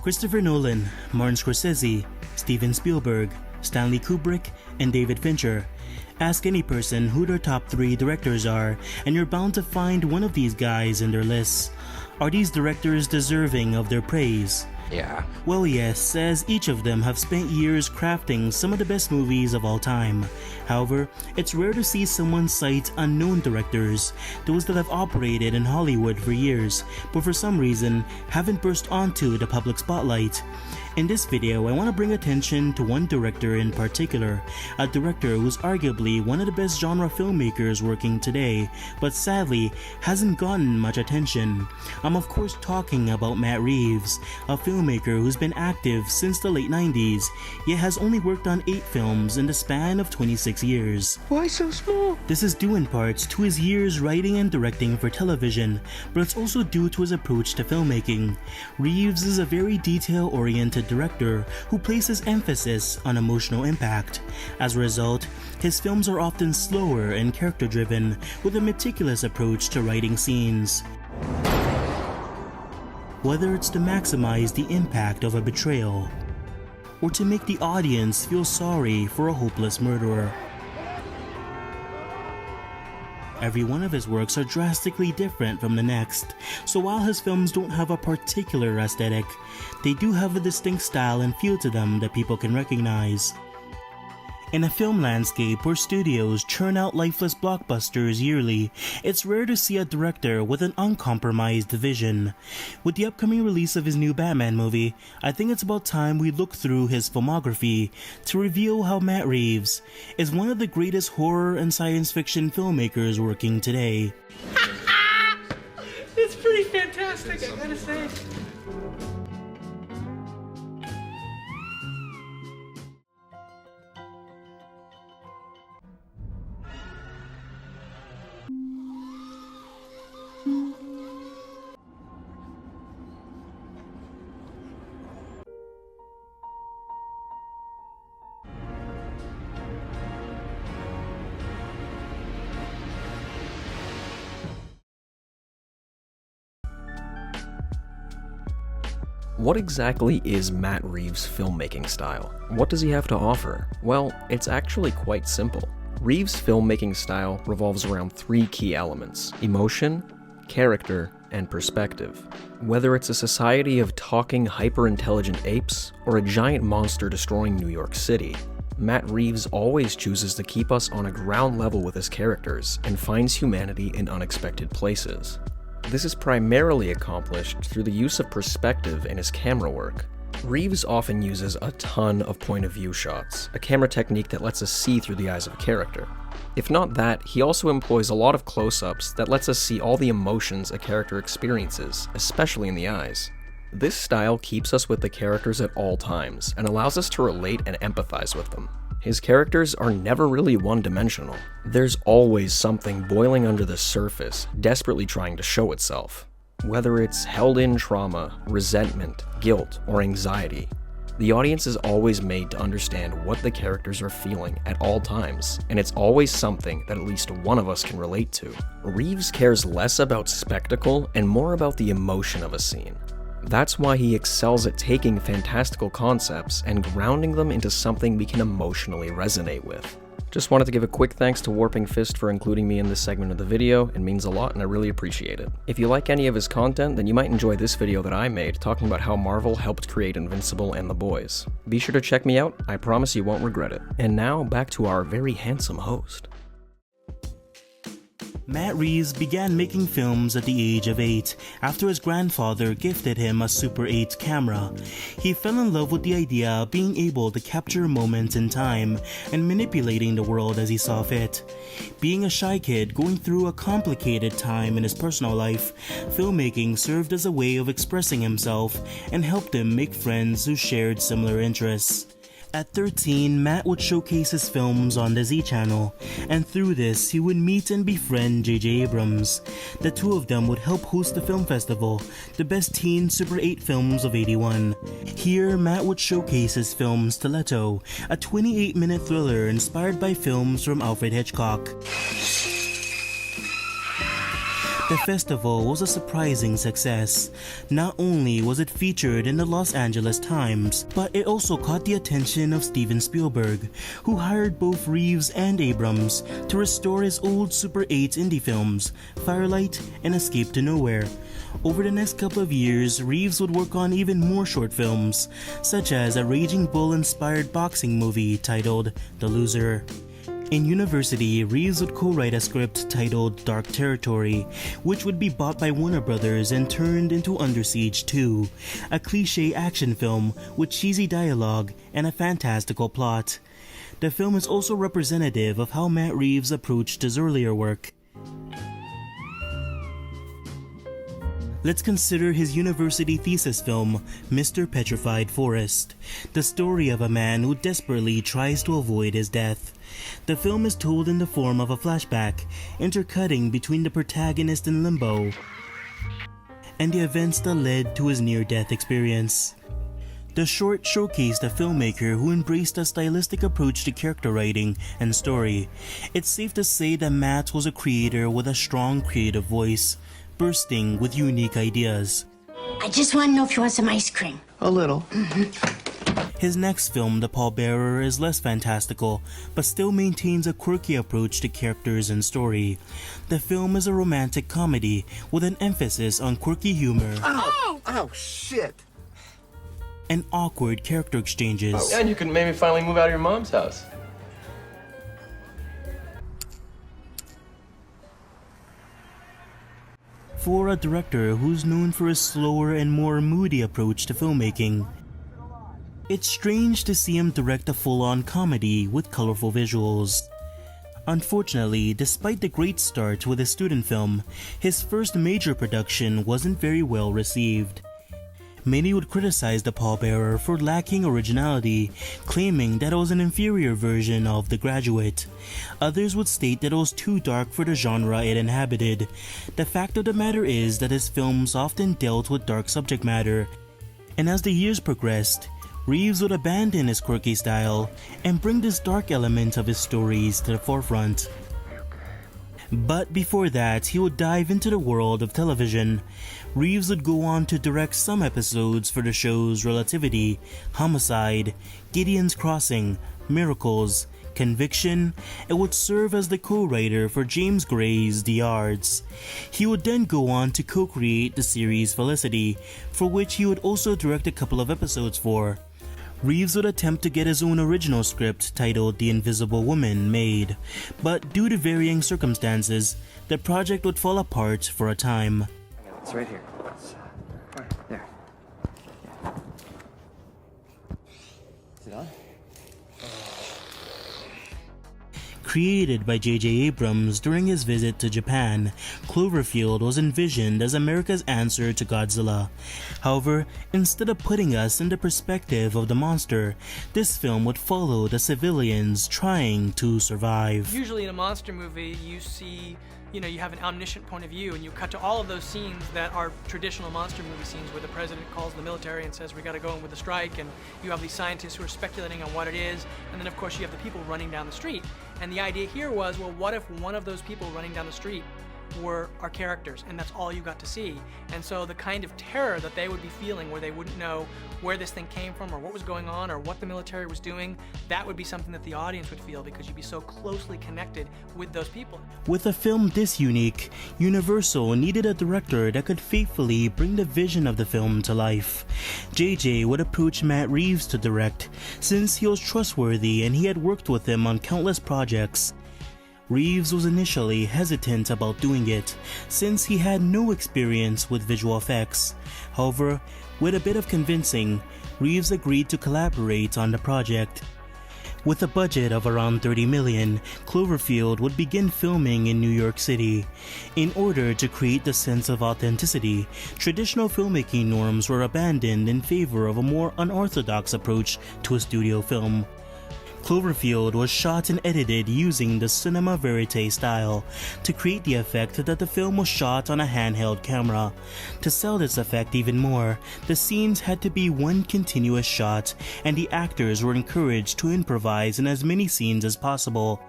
Christopher Nolan, Martin Scorsese, Steven Spielberg, Stanley Kubrick, and David Fincher. Ask any person who their top 3 directors are, and you're bound to find one of these guys in their lists. Are these directors deserving of their praise? Yeah. Well, yes, as each of them have spent years crafting some of the best movies of all time. However, it's rare to see someone cite unknown directors, those that have operated in Hollywood for years, but for some reason haven't burst onto the public spotlight. In this video, I want to bring attention to one director in particular, a director who's arguably one of the best genre filmmakers working today, but sadly hasn't gotten much attention. I'm of course talking about Matt Reeves, a filmmaker who's been active since the late 90s, yet has only worked on 8 films in the span of 26 years. Why so small? This is due in parts to his years writing and directing for television, but it's also due to his approach to filmmaking. Reeves is a very detail-oriented director who places emphasis on emotional impact. As a result, his films are often slower and character-driven, with a meticulous approach to writing scenes. Whether it's to maximize the impact of a betrayal, or to make the audience feel sorry for a hopeless murderer. Every one of his works are drastically different from the next, so while his films don't have a particular aesthetic, they do have a distinct style and feel to them that people can recognize. In a film landscape where studios churn out lifeless blockbusters yearly, it's rare to see a director with an uncompromised vision. With the upcoming release of his new Batman movie, I think it's about time we look through his filmography to reveal how Matt Reeves is one of the greatest horror and science fiction filmmakers working today. It's pretty fantastic, I gotta say. What exactly is Matt Reeves' filmmaking style? What does he have to offer? Well, it's actually quite simple. Reeves' filmmaking style revolves around 3 key elements: emotion, character, and perspective. Whether it's a society of talking hyper-intelligent apes or a giant monster destroying New York City, Matt Reeves always chooses to keep us on a ground level with his characters and finds humanity in unexpected places. This is primarily accomplished through the use of perspective in his camera work. Reeves often uses a ton of point-of-view shots, a camera technique that lets us see through the eyes of a character. If not that, he also employs a lot of close-ups that lets us see all the emotions a character experiences, especially in the eyes. This style keeps us with the characters at all times, and allows us to relate and empathize with them. His characters are never really one-dimensional. There's always something boiling under the surface, desperately trying to show itself. Whether it's held-in trauma, resentment, guilt, or anxiety, the audience is always made to understand what the characters are feeling at all times, and it's always something that at least one of us can relate to. Reeves cares less about spectacle and more about the emotion of a scene. That's why he excels at taking fantastical concepts and grounding them into something we can emotionally resonate with. Just wanted to give a quick thanks to WarpingFist for including me in this segment of the video. It means a lot and I really appreciate it. If you like any of his content, then you might enjoy this video that I made talking about how Marvel helped create Invincible and The Boys. Be sure to check me out, I promise you won't regret it. And now back to our very handsome host. Matt Reeves began making films at the age of 8 after his grandfather gifted him a Super 8 camera. He fell in love with the idea of being able to capture moments in time and manipulating the world as he saw fit. Being a shy kid going through a complicated time in his personal life, filmmaking served as a way of expressing himself and helped him make friends who shared similar interests. At 13, Matt would showcase his films on the Z Channel, and through this, he would meet and befriend J.J. Abrams. The two of them would help host the film festival, the Best Teen Super 8 Films of '81. Here, Matt would showcase his film Stiletto, a 28-minute thriller inspired by films from Alfred Hitchcock. The festival was a surprising success. Not only was it featured in the Los Angeles Times, but it also caught the attention of Steven Spielberg, who hired both Reeves and Abrams to restore his old Super 8 indie films, Firelight and Escape to Nowhere. Over the next couple of years, Reeves would work on even more short films, such as a Raging Bull-inspired boxing movie titled The Loser. In university, Reeves would co-write a script titled Dark Territory, which would be bought by Warner Brothers and turned into Under Siege 2, a cliché action film with cheesy dialogue and a fantastical plot. The film is also representative of how Matt Reeves approached his earlier work. Let's consider his university thesis film, Mr. Petrified Forest, the story of a man who desperately tries to avoid his death. The film is told in the form of a flashback, intercutting between the protagonist in limbo and the events that led to his near-death experience. The short showcased a filmmaker who embraced a stylistic approach to character writing and story. It's safe to say that Matt was a creator with a strong creative voice, bursting with unique ideas. I just want to know if you want some ice cream. A little. His next film, The Pallbearer, is less fantastical, but still maintains a quirky approach to characters and story. The film is a romantic comedy with an emphasis on quirky humor Oh, shit. and awkward character exchanges. And you can maybe finally move out of your mom's house. For a director who's known for his slower and more moody approach to filmmaking, it's strange to see him direct a full-on comedy with colorful visuals. Unfortunately, despite the great start with his student film, his first major production wasn't very well received. Many would criticize The Pallbearer for lacking originality, claiming that it was an inferior version of The Graduate. Others would state that it was too dark for the genre it inhabited. The fact of the matter is that his films often dealt with dark subject matter, and as the years progressed, Reeves would abandon his quirky style and bring this dark element of his stories to the forefront. But before that, he would dive into the world of television. Reeves would go on to direct some episodes for the shows Relativity, Homicide, Gideon's Crossing, Miracles, Conviction, and would serve as the co-writer for James Gray's The Yards. He would then go on to co-create the series Felicity, for which he would also direct a couple of episodes for. Reeves would attempt to get his own original script titled The Invisible Woman made, but due to varying circumstances, the project would fall apart for a time. It's right here. It's right there. Yeah. Is it on? Created by J.J. Abrams during his visit to Japan, Cloverfield was envisioned as America's answer to Godzilla. However, instead of putting us in the perspective of the monster, this film would follow the civilians trying to survive. Usually in a monster movie, you see, you have an omniscient point of view, and you cut to all of those scenes that are traditional monster movie scenes where the president calls the military and says, we gotta go in with a strike, and you have these scientists who are speculating on what it is, and then of course you have the people running down the street. And the idea here was, well, what if one of those people running down the street were our characters, and that's all you got to see? And so the kind of terror that they would be feeling, where they wouldn't know where this thing came from or what was going on or what the military was doing, that would be something that the audience would feel, because you'd be so closely connected with those people. With a film this unique, Universal needed a director that could faithfully bring the vision of the film to life. JJ would approach Matt Reeves to direct, since he was trustworthy and he had worked with him on countless projects. Reeves was initially hesitant about doing it, since he had no experience with visual effects. However, with a bit of convincing, Reeves agreed to collaborate on the project. With a budget of around $30 million, Cloverfield would begin filming in New York City. In order to create the sense of authenticity, traditional filmmaking norms were abandoned in favor of a more unorthodox approach to a studio film. Cloverfield was shot and edited using the cinema verite style to create the effect that the film was shot on a handheld camera. To sell this effect even more, the scenes had to be one continuous shot, and the actors were encouraged to improvise in as many scenes as possible.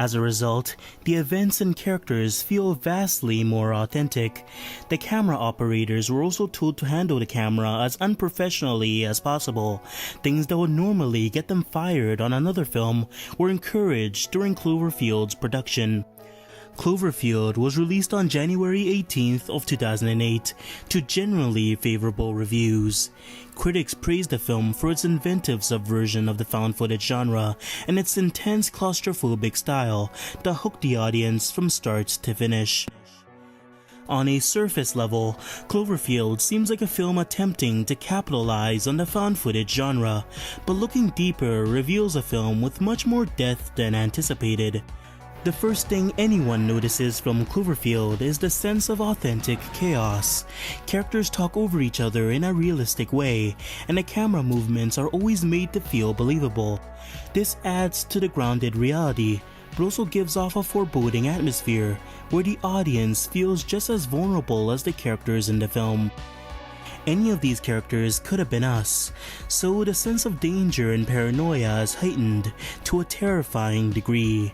As a result, the events and characters feel vastly more authentic. The camera operators were also told to handle the camera as unprofessionally as possible. Things that would normally get them fired on another film were encouraged during Cloverfield's production. Cloverfield was released on January 18th of 2008 to generally favorable reviews. Critics praised the film for its inventive subversion of the found footage genre and its intense claustrophobic style that hooked the audience from start to finish. On a surface level, Cloverfield seems like a film attempting to capitalize on the found footage genre, but looking deeper reveals a film with much more depth than anticipated. The first thing anyone notices from Cloverfield is the sense of authentic chaos. Characters talk over each other in a realistic way, and the camera movements are always made to feel believable. This adds to the grounded reality, but also gives off a foreboding atmosphere, where the audience feels just as vulnerable as the characters in the film. Any of these characters could have been us, so the sense of danger and paranoia is heightened to a terrifying degree.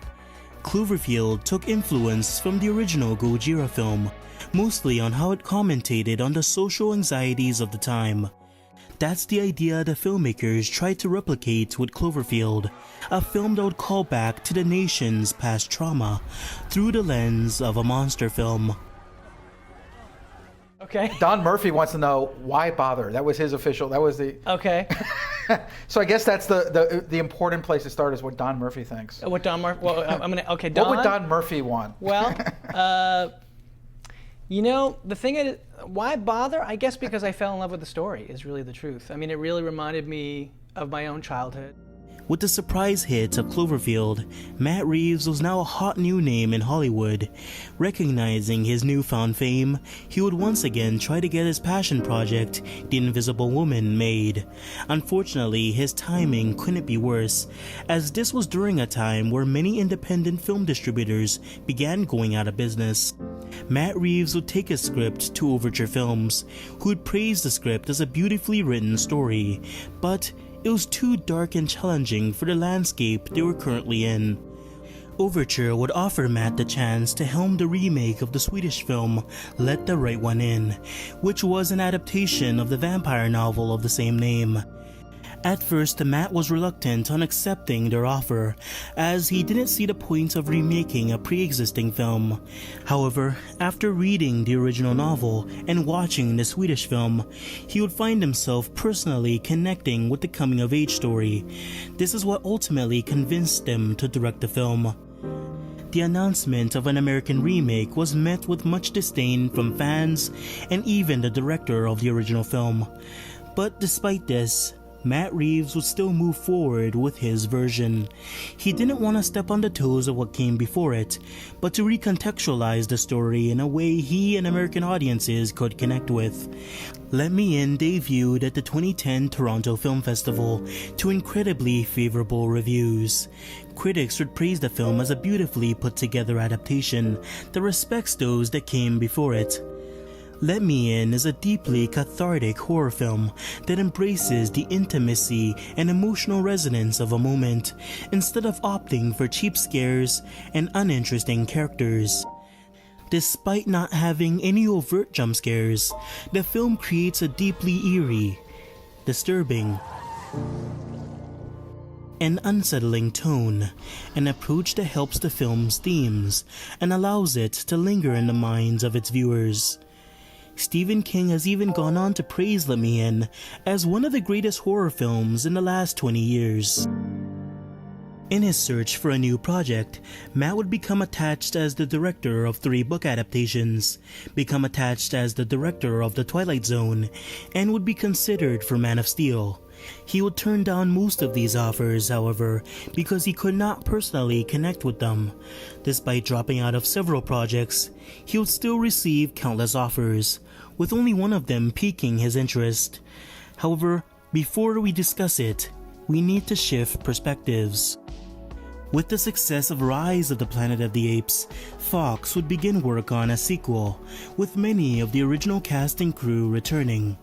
Cloverfield took influence from the original Gojira film, mostly on how it commentated on the social anxieties of the time. That's the idea the filmmakers tried to replicate with Cloverfield, a film that would call back to the nation's past trauma through the lens of a monster film. Okay. Don Murphy wants to know why bother. That was his official. That was the. Okay. So I guess that's the important place to start is what Don Murphy thinks. What Don Murphy? Well, I'm gonna. Okay, Don. What would Don Murphy want? Well, the thing is, why bother? I guess because I fell in love with the story is really the truth. I mean, it really reminded me of my own childhood. With the surprise hit of Cloverfield, Matt Reeves was now a hot new name in Hollywood. Recognizing his newfound fame, he would once again try to get his passion project, The Invisible Woman, made. Unfortunately, his timing couldn't be worse, as this was during a time where many independent film distributors began going out of business. Matt Reeves would take his script to Overture Films, who would praise the script as a beautifully written story, but it was too dark and challenging for the landscape they were currently in. Overture would offer Matt the chance to helm the remake of the Swedish film Let the Right One In, which was an adaptation of the vampire novel of the same name. At first, Matt was reluctant on accepting their offer, as he didn't see the point of remaking a pre-existing film. However, after reading the original novel and watching the Swedish film, he would find himself personally connecting with the coming-of-age story. This is what ultimately convinced him to direct the film. The announcement of an American remake was met with much disdain from fans and even the director of the original film. But despite this, Matt Reeves would still move forward with his version. He didn't want to step on the toes of what came before it, but to recontextualize the story in a way he and American audiences could connect with. Let Me In debuted at the 2010 Toronto Film Festival to incredibly favorable reviews. Critics would praise the film as a beautifully put together adaptation that respects those that came before it. Let Me In is a deeply cathartic horror film that embraces the intimacy and emotional resonance of a moment, instead of opting for cheap scares and uninteresting characters. Despite not having any overt jump scares, the film creates a deeply eerie, disturbing, and unsettling tone, an approach that helps the film's themes and allows it to linger in the minds of its viewers. Stephen King has even gone on to praise Let Me In as one of the greatest horror films in the last 20 years. In his search for a new project, Matt would become attached as the director of 3 book adaptations, become attached as the director of The Twilight Zone, and would be considered for Man of Steel. He would turn down most of these offers, however, because he could not personally connect with them. Despite dropping out of several projects, he would still receive countless offers, with only one of them piquing his interest. However, before we discuss it, we need to shift perspectives. With the success of Rise of the Planet of the Apes, Fox would begin work on a sequel, with many of the original cast and crew returning.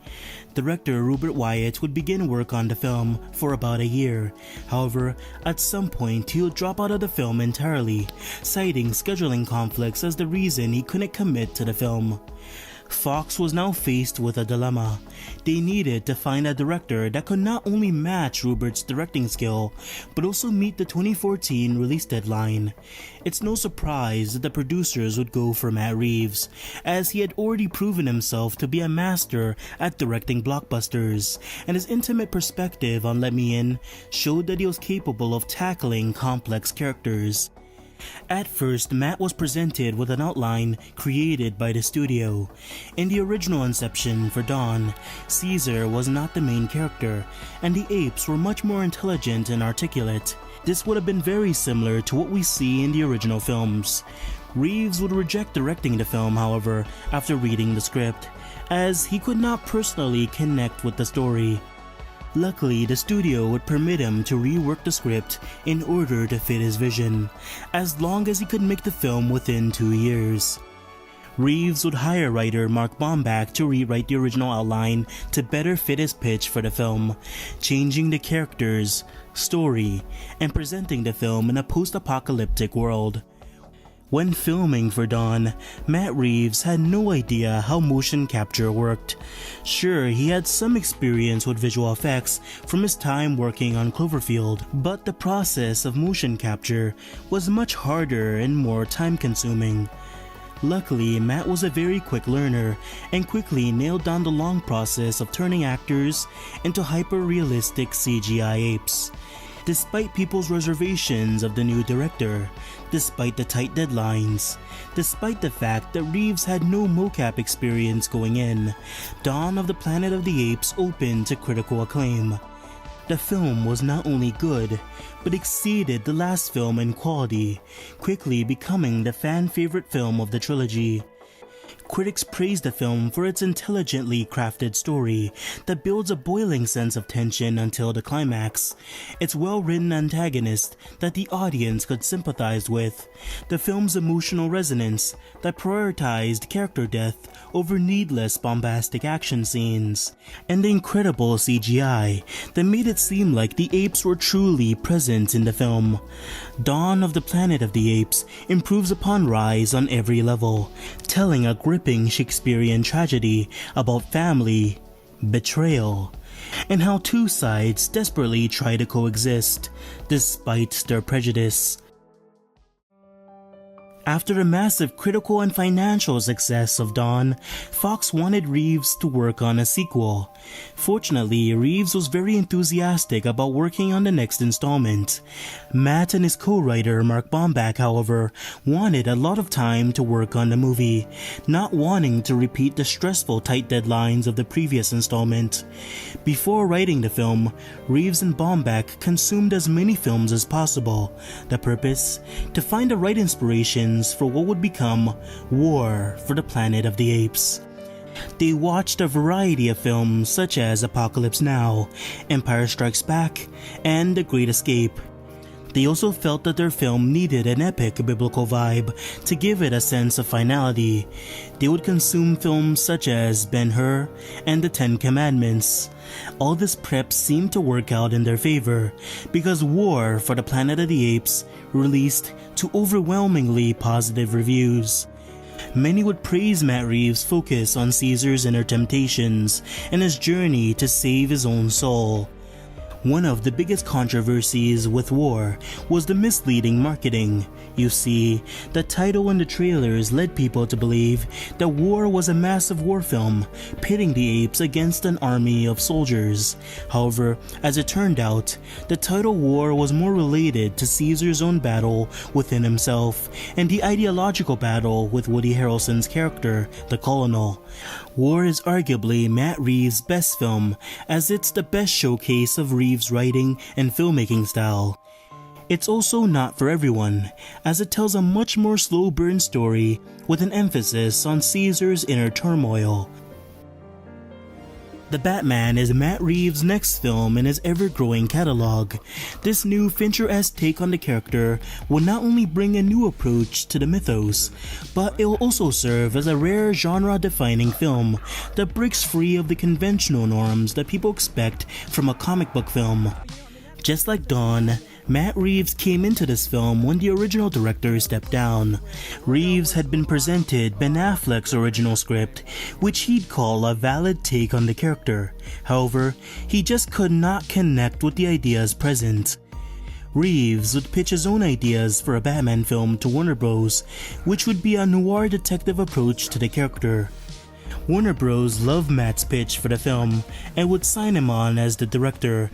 Director Robert Wyatt would begin work on the film for about a year. However, at some point he'll drop out of the film entirely, citing scheduling conflicts as the reason he couldn't commit to the film. Fox was now faced with a dilemma. They needed to find a director that could not only match Rupert's directing skill, but also meet the 2014 release deadline. It's no surprise that the producers would go for Matt Reeves, as he had already proven himself to be a master at directing blockbusters, and his intimate perspective on Let Me In showed that he was capable of tackling complex characters. At first, Matt was presented with an outline created by the studio. In the original inception for Dawn, Caesar was not the main character, and the apes were much more intelligent and articulate. This would have been very similar to what we see in the original films. Reeves would reject directing the film, however, after reading the script, as he could not personally connect with the story. Luckily, the studio would permit him to rework the script in order to fit his vision, as long as he could make the film within 2 years. Reeves would hire writer Mark Bomback to rewrite the original outline to better fit his pitch for the film, changing the characters, story, and presenting the film in a post-apocalyptic world. When filming for Dawn, Matt Reeves had no idea how motion capture worked. Sure, he had some experience with visual effects from his time working on Cloverfield, but the process of motion capture was much harder and more time-consuming. Luckily, Matt was a very quick learner and quickly nailed down the long process of turning actors into hyper-realistic CGI apes. Despite people's reservations of the new director, despite the tight deadlines, despite the fact that Reeves had no mocap experience going in, Dawn of the Planet of the Apes opened to critical acclaim. The film was not only good, but exceeded the last film in quality, quickly becoming the fan-favorite film of the trilogy. Critics praised the film for its intelligently crafted story that builds a boiling sense of tension until the climax, its well-written antagonist that the audience could sympathize with, the film's emotional resonance that prioritized character death over needless bombastic action scenes, and the incredible CGI that made it seem like the apes were truly present in the film. Dawn of the Planet of the Apes improves upon Rise on every level, telling a gripping Shakespearean tragedy about family, betrayal, and how two sides desperately try to coexist despite their prejudice. After the massive critical and financial success of Dawn, Fox wanted Reeves to work on a sequel. Fortunately, Reeves was very enthusiastic about working on the next installment. Matt and his co-writer Mark Bomback, however, wanted a lot of time to work on the movie, not wanting to repeat the stressful tight deadlines of the previous installment. Before writing the film, Reeves and Bomback consumed as many films as possible. The purpose? To find the right inspiration for what would become War for the Planet of the Apes. They watched a variety of films such as Apocalypse Now, Empire Strikes Back, and The Great Escape. They also felt that their film needed an epic biblical vibe to give it a sense of finality. They would consume films such as Ben-Hur and The Ten Commandments. All this prep seemed to work out in their favor, because War for the Planet of the Apes released to overwhelmingly positive reviews. Many would praise Matt Reeves' focus on Caesar's inner temptations and his journey to save his own soul. One of the biggest controversies with War was the misleading marketing. You see, the title and the trailers led people to believe that War was a massive war film, pitting the apes against an army of soldiers. However, as it turned out, the title War was more related to Caesar's own battle within himself and the ideological battle with Woody Harrelson's character, the Colonel. War is arguably Matt Reeves' best film, as it's the best showcase of Reeves' writing and filmmaking style. It's also not for everyone, as it tells a much more slow burn story with an emphasis on Caesar's inner turmoil. The Batman is Matt Reeves' next film in his ever-growing catalog. This new Fincher-esque take on the character will not only bring a new approach to the mythos, but it will also serve as a rare genre-defining film that breaks free of the conventional norms that people expect from a comic book film. Just like Dawn, Matt Reeves came into this film when the original director stepped down. Reeves had been presented Ben Affleck's original script, which he'd call a valid take on the character. However, he just could not connect with the ideas present. Reeves would pitch his own ideas for a Batman film to Warner Bros., which would be a noir detective approach to the character. Warner Bros. Loved Matt's pitch for the film and would sign him on as the director.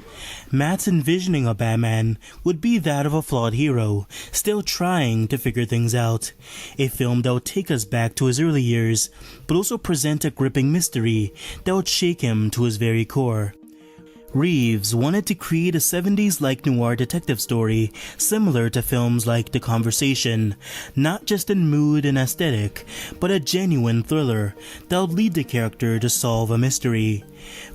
Matt's envisioning of Batman would be that of a flawed hero, still trying to figure things out. A film that would take us back to his early years, but also present a gripping mystery that would shake him to his very core. Reeves wanted to create a 70s-like noir detective story similar to films like The Conversation, not just in mood and aesthetic, but a genuine thriller that would lead the character to solve a mystery.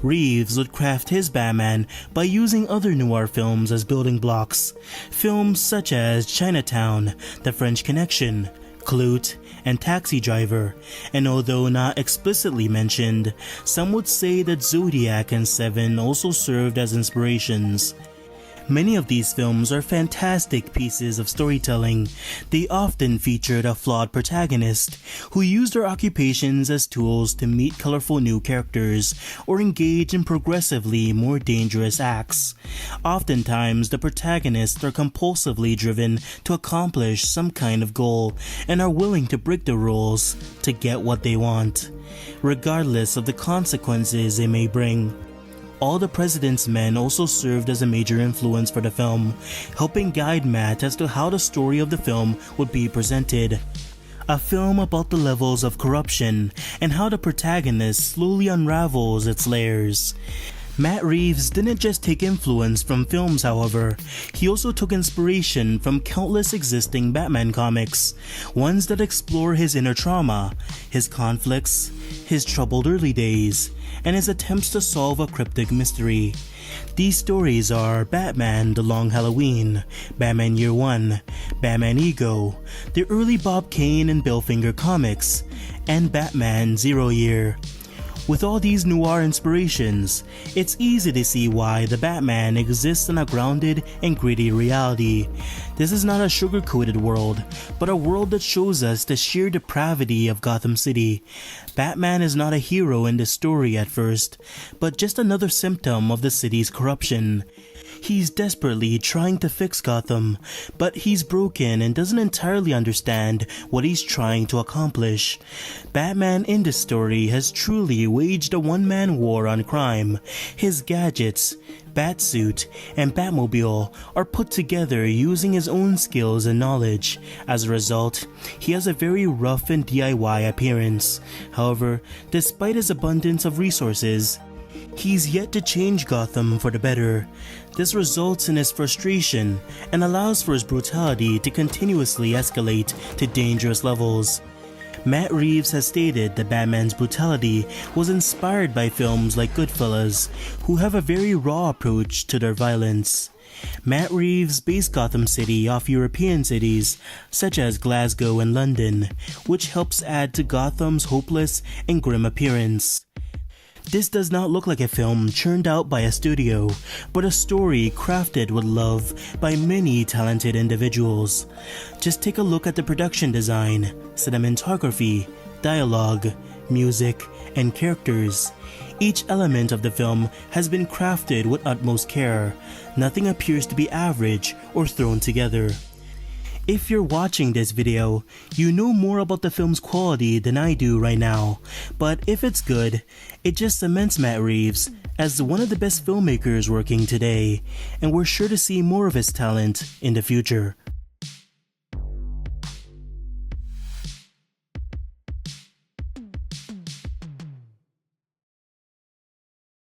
Reeves would craft his Batman by using other noir films as building blocks, films such as Chinatown, The French Connection, Clute, and Taxi Driver, and although not explicitly mentioned, some would say that Zodiac and Seven also served as inspirations. Many of these films are fantastic pieces of storytelling. They often featured a flawed protagonist who used their occupations as tools to meet colorful new characters or engage in progressively more dangerous acts. Oftentimes, the protagonists are compulsively driven to accomplish some kind of goal and are willing to break the rules to get what they want, regardless of the consequences they may bring. All the President's Men also served as a major influence for the film, helping guide Matt as to how the story of the film would be presented. A film about the levels of corruption and how the protagonist slowly unravels its layers. Matt Reeves didn't just take influence from films, however. He also took inspiration from countless existing Batman comics, ones that explore his inner trauma, his conflicts, his troubled early days, and his attempts to solve a cryptic mystery. These stories are Batman The Long Halloween, Batman Year One, Batman Ego, the early Bob Kane and Bill Finger comics, and Batman Zero Year. With all these noir inspirations, it's easy to see why the Batman exists in a grounded and gritty reality. This is not a sugar-coated world, but a world that shows us the sheer depravity of Gotham City. Batman is not a hero in this story at first, but just another symptom of the city's corruption. He's desperately trying to fix Gotham, but he's broken and doesn't entirely understand what he's trying to accomplish. Batman in this story has truly waged a one-man war on crime. His gadgets, Batsuit, and Batmobile are put together using his own skills and knowledge. As a result, he has a very rough and DIY appearance. However, despite his abundance of resources, he's yet to change Gotham for the better. This results in his frustration and allows for his brutality to continuously escalate to dangerous levels. Matt Reeves has stated that Batman's brutality was inspired by films like Goodfellas, who have a very raw approach to their violence. Matt Reeves based Gotham City off European cities such as Glasgow and London, which helps add to Gotham's hopeless and grim appearance. This does not look like a film churned out by a studio, but a story crafted with love by many talented individuals. Just take a look at the production design, cinematography, dialogue, music, and characters. Each element of the film has been crafted with utmost care. Nothing appears to be average or thrown together. If you're watching this video, you know more about the film's quality than I do right now, but if it's good, it just cements Matt Reeves as one of the best filmmakers working today, and we're sure to see more of his talent in the future.